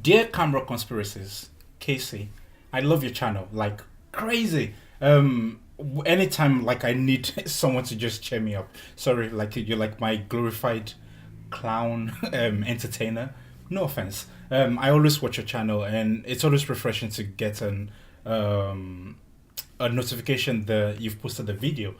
Dear Camera Conspiracies, Kasey, I love your channel like crazy. Anytime like I need someone to just cheer me up. Sorry, like you're like my glorified clown entertainer. No offense. I always watch your channel, and it's always refreshing to get a notification that you've posted a video.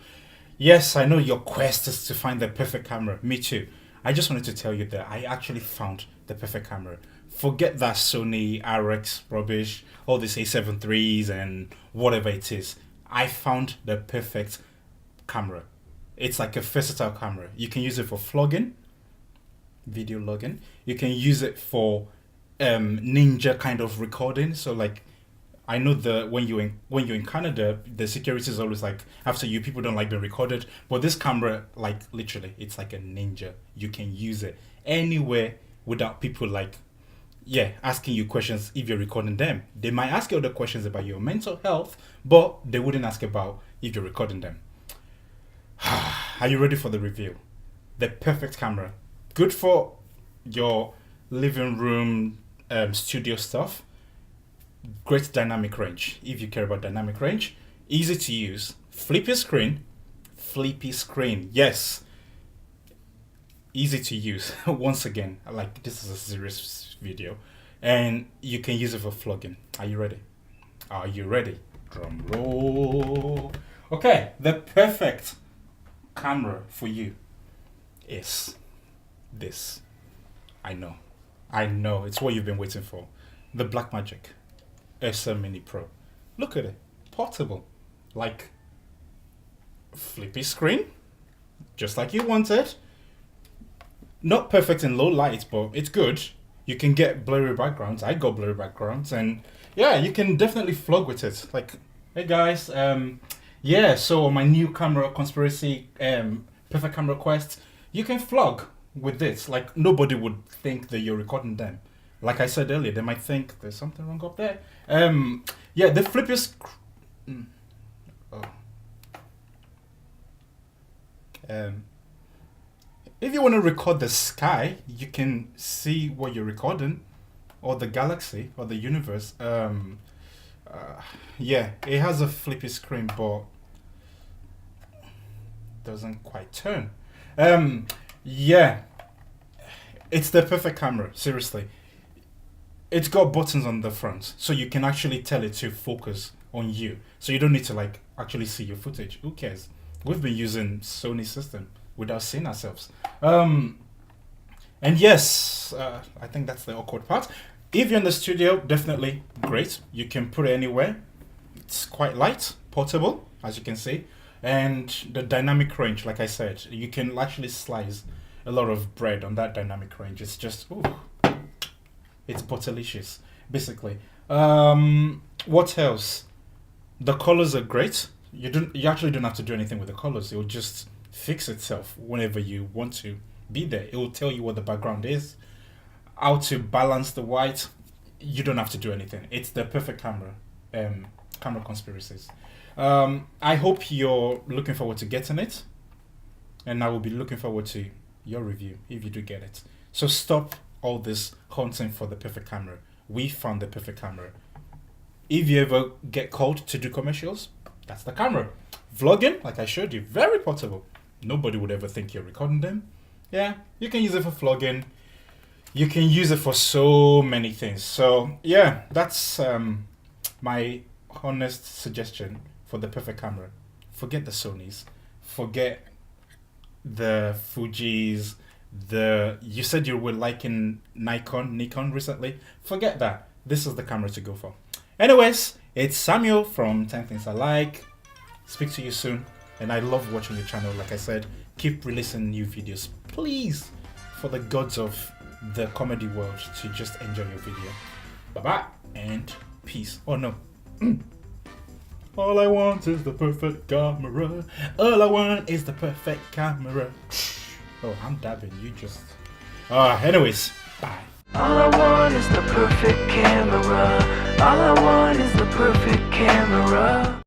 Yes, I know your quest is to find the perfect camera. Me too. I just wanted to tell you that I actually found the perfect camera. Forget that Sony RX rubbish, all these A7 IIIs and whatever it is. I found the perfect camera. It's like a versatile camera. You can use it for vlogging, video logging. You can use it for ninja kind of recording. So like I know the when you're in Canada, the security is always like after you, people don't like being recorded. But this camera, like literally, it's like a ninja. You can use it anywhere without people like asking you questions if you're recording them. They might ask you other questions about your mental health, but they wouldn't ask about if you're recording them. Are you ready for the review? The perfect camera. Good for your living room studio stuff. Great dynamic range if you care about dynamic range. Easy to use. Flippy screen. Flippy screen. Yes. Easy to use. Once again, like this is a serious video, and you can use it for vlogging. Are you ready? Are you ready? Drum roll. Okay, the perfect camera for you is this. I know, it's what you've been waiting for. The Blackmagic SM Mini Pro. Look at it, portable, like flippy screen, just like you wanted. Not perfect in low light, but it's good. You can get blurry backgrounds. I got blurry backgrounds, and yeah, you can definitely vlog with it. Like, hey guys, so on my new Camera Conspiracy perfect camera quest, you can vlog with this. Like, nobody would think that you're recording them. Like I said earlier, they might think there's something wrong up there. The flippy if you want to record the sky, you can see what you're recording, or the galaxy, or the universe. It has a flippy screen, but doesn't quite turn. It's the perfect camera, seriously. It's got buttons on the front, so you can actually tell it to focus on you. So you don't need to like actually see your footage. Who cares? We've been using Sony system without seeing ourselves. And yes, I think that's the awkward part. If you're in the studio, definitely great. You can put it anywhere. It's quite light, portable, as you can see. And the dynamic range, like I said, you can actually slice a lot of bread on that dynamic range. It's just, it's butterlicious, basically. What else? The colors are great. You actually don't have to do anything with the colors. It will just fix itself whenever you want to be there. It will tell you what the background is, how to balance the white. You don't have to do anything. It's the perfect camera. Camera Conspiracies. I hope you're looking forward to getting it, and I will be looking forward to your review if you do get it. So stop all this hunting for the perfect camera. We found the perfect camera. If you ever get called to do commercials, that's the camera. Vlogging, like I showed you, very portable. Nobody would ever think you're recording them. Yeah, you can use it for vlogging. You can use it for so many things. So yeah, that's my honest suggestion for the perfect camera. Forget the Sonys. Forget the Fujis. You said you were liking Nikon recently. Forget that. This is the camera to go for. Anyways, it's Samuel from 10 Things I Like. Speak to you soon. And I love watching your channel. Like I said, keep releasing new videos. Please, for the gods of the comedy world, to just enjoy your video. Bye-bye and peace. Oh no. All I want is the perfect camera. All I want is the perfect camera. Oh, I'm dabbing. You just... anyways, bye. All I want is the perfect camera. All I want is the perfect camera.